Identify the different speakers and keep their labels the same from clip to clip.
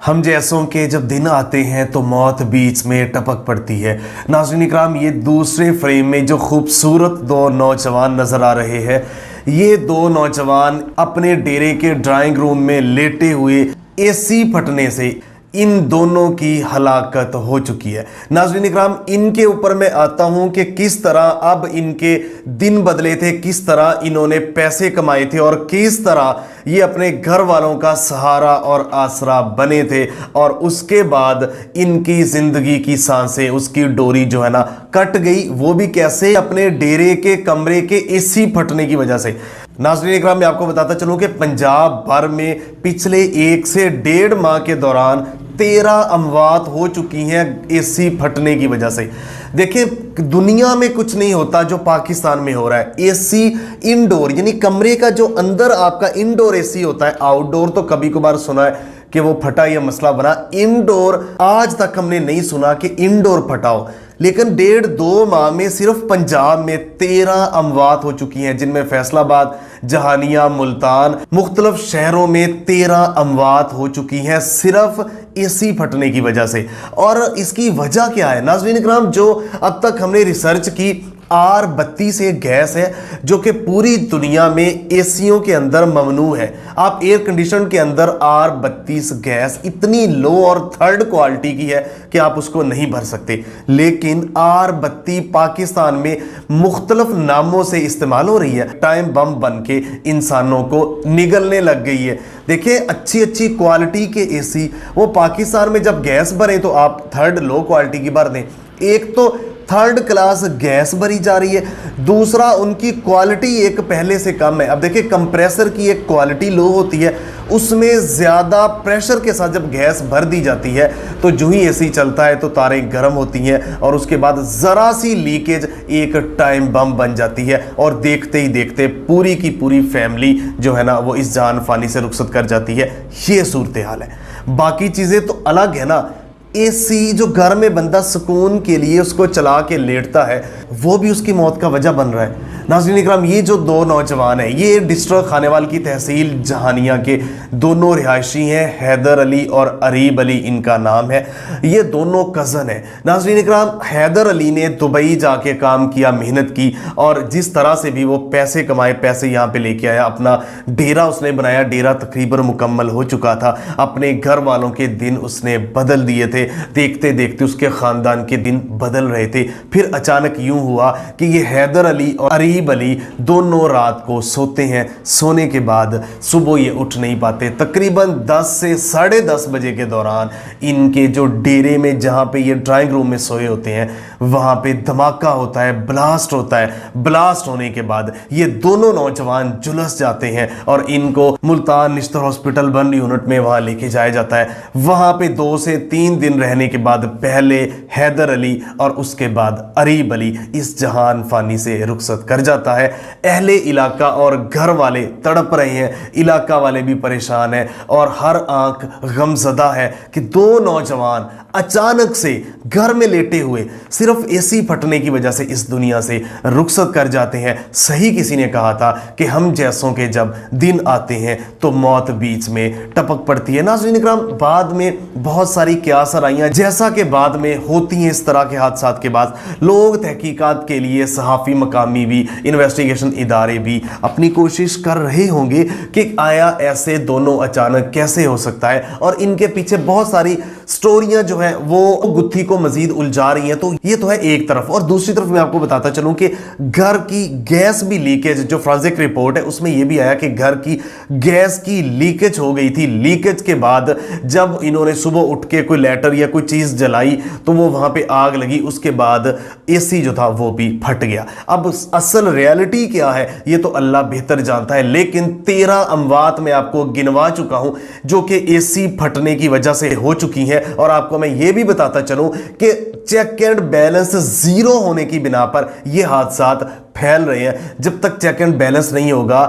Speaker 1: हम जैसों के जब दिन आते हैं तो मौत बीच में टपक पड़ती है। नाज़रीन इकराम, ये दूसरे फ्रेम में जो खूबसूरत दो नौजवान नज़र आ रहे हैं, ये दो नौजवान अपने डेरे के ड्राइंग रूम में लेटे हुए एसी फटने से इन दोनों की हलाकत हो चुकी है। नाज़रीन इकराम, इनके ऊपर मैं आता हूं कि किस तरह अब इनके दिन बदले थे, किस तरह इन्होंने पैसे कमाए थे और किस तरह ये अपने घर वालों का सहारा और आसरा बने थे, और उसके बाद इनकी जिंदगी की सांसें, उसकी डोरी जो है ना कट गई। वो भी कैसे? अपने डेरे के कमरे के एसी फटने की वजह से। नाज़रीन इकराम, मैं आपको बताता चलूं कि पंजाब भर में पिछले 1 से 1.5 माह के दौरान 13 अमवात हो चुकी हैं एसी फटने की वजह से। देखिए, दुनिया में कुछ नहीं होता जो पाकिस्तान में हो रहा है। एसी इंडोर यानी कमरे का जो अंदर आपका इंडोर एसी होता है, आउटडोर तो कभी कभार सुना है कि वो फटा, या मसला बना। इंडोर आज तक हमने नहीं सुना कि इंडोर फटा हो। लेकिन 1.5-2 माह में सिर्फ पंजाब में 13 अमवात हो चुकी हैं, जिनमें फैसलाबाद, जहानिया, मुल्तान, मुख्तलिफ शहरों में 13 अमवात हो चुकी हैं सिर्फ एसी फटने की वजह से। और इसकी वजह क्या है? नाज़रीन इकराम, जो अब तक हमने रिसर्च की, R32 एक गैस है जो कि पूरी दुनिया में एसीओं के अंदर ममनू है। आप एयर कंडीशन के अंदर R32 गैस इतनी लो और थर्ड क्वालिटी की है कि आप उसको नहीं भर सकते। लेकिन R32 पाकिस्तान में मुख्तलिफ नामों से इस्तेमाल हो रही है, टाइम बम बन के इंसानों को निगलने लग गई है। देखिए, अच्छी अच्छी क्वालिटी के एसी वो पाकिस्तान में जब गैस भरें तो आप थर्ड लो क्वालिटी की भर दें। एक तो थर्ड क्लास गैस भरी जा रही है, दूसरा उनकी क्वालिटी एक पहले से कम है। अब देखिए, कंप्रेसर की एक क्वालिटी लो होती है, उसमें ज़्यादा प्रेशर के साथ जब गैस भर दी जाती है तो जो ही एसी चलता है तो तारें गर्म होती हैं, और उसके बाद ज़रा सी लीकेज एक टाइम बम बन जाती है, और देखते ही देखते पूरी की पूरी फैमिली जो है ना वो इस जान फानी से रुखसत कर जाती है। ये सूरत हाल है। बाकी चीज़ें तो अलग है ना। एसी जो घर में बंदा सुकून के लिए उसको चला के लेटता है, वो भी उसकी मौत का वजह बन रहा है। नाज़रीन इकराम, ये जो दो नौजवान हैं, ये डिस्ट्रिक्ट खानेवाल की तहसील जहानिया के दोनों रिहायशी हैं। हैदर अली और अरीब अली इनका नाम है। ये दोनों कज़न हैं। नाज़रीन इकराम, हैदर अली ने दुबई जाके काम किया, मेहनत की, और जिस तरह से भी वो पैसे कमाए, पैसे यहाँ पे लेके आया, अपना डेरा उसने बनाया। डेरा तकरीबन मुकम्मल हो चुका था। अपने घर वालों के दिन उसने बदल दिए थे। देखते देखते उसके ख़ानदान के दिन बदल रहे थे। फिर अचानक यूं हुआ कि ये हैदर अली और अरीब अली दोनों रात को सोते हैं। सोने के बाद सुबह ये उठ नहीं पाते। तकरीबन 10 से 10:30 बजे के दौरान इनके जो डेरे में, जहाँ पे ये ड्राइंग रूम में सोए होते हैं, वहाँ पे धमाका होता है, ब्लास्ट होता है। ब्लास्ट होने के बाद ये दोनों नौजवान झुलस जाते हैं और इनको मुल्तान निश्तर हॉस्पिटल बंद यूनिट में वहाँ लेके जाया जाता है। वहाँ पे 2 से 3 दिन रहने के बाद पहले हैदर अली और उसके बाद अरीब अली इस जहान फानी से रुखसत कर जाता है। अहले इलाका और घर वाले तड़प रहे हैं, इलाका वाले भी परेशान हैं, और हर आंख गमजदा है कि दो नौजवान अचानक से घर में लेटे हुए सिर्फ एसी फटने की वजह से इस दुनिया से रुखसत कर जाते हैं। सही किसी ने कहा था कि हम जैसों के जब दिन आते हैं तो मौत बीच में टपक पड़ती है। नाज़रीन इकराम, बाद में बहुत सारी क्यास आइयाँ जैसा कि बाद में होती हैं इस तरह के हादसात के बाद। लोग तहकीकात के लिए, सहाफ़ी मकामी भी, इन्वेस्टिगेशन इदारे भी अपनी कोशिश कर रहे होंगे कि आया ऐसे दोनों अचानक कैसे हो सकता है, और इनके पीछे बहुत सारी स्टोरियां जो है वो गुत्थी को मजीद उलझा रही हैं। तो ये तो है एक तरफ, और दूसरी तरफ मैं आपको बताता चलूं कि घर की गैस भी लीकेज, जो फोरेंसिक रिपोर्ट है उसमें यह भी आया कि घर की गैस की लीकेज हो गई थी। लीकेज के बाद जब इन्होंने सुबह उठ के कोई लेटर या कोई चीज जलाई तो वो वहां पे आग लगी। उसके बाद एसी जो था वो भी फट गया। अब असल रियलिटी क्या है ये तो अल्लाह बेहतर जानता है, लेकिन 13 अमवात मैं आपको गिनवा चुका हूं जो कि एसी फटने की वजह से हो चुकी है। और आपको मैं ये भी बताता चलूं कि चेक एंड बैलेंस जीरो होने की बिना पर यह हादसात फैल रहे हैं। जब तक चेक एंड बैलेंस नहीं होगा,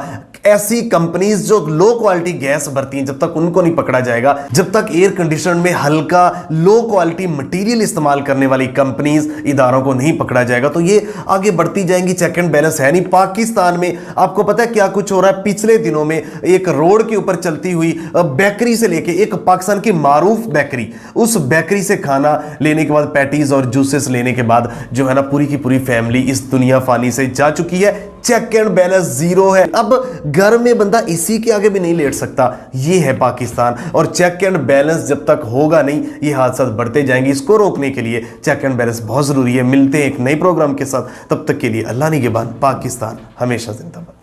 Speaker 1: ऐसी कंपनीज जो लो क्वालिटी गैस भरती हैं, जब तक उनको नहीं पकड़ा जाएगा, जब तक एयर कंडीशनर में हल्का लो क्वालिटी मटेरियल इस्तेमाल करने वाली कंपनीज, इदारों को नहीं पकड़ा जाएगा, तो ये आगे बढ़ती जाएंगी। चेक एंड बैलेंस है नहीं। पाकिस्तान में आपको पता है क्या कुछ हो रहा है? पिछले दिनों में एक रोड के ऊपर चलती हुई बेकरी से लेके, एक पाकिस्तान की मारूफ बेकरी, उस बेकरी से खाना लेने के बाद, पैटीज और जूसेस लेने के बाद जो है ना, पूरी की पूरी फैमिली इस दुनिया फानी से जा चुकी है। चेक एंड बैलेंस जीरो है। अब घर में बंदा इसी के आगे भी नहीं लेट सकता। ये है पाकिस्तान। और चेक एंड बैलेंस जब तक होगा नहीं, ये हादसा बढ़ते जाएंगे। इसको रोकने के लिए चेक एंड बैलेंस बहुत जरूरी है। मिलते हैं एक नए प्रोग्राम के साथ, तब तक के लिए अल्लाह निगहबान। पाकिस्तान हमेशा जिंदाबाद।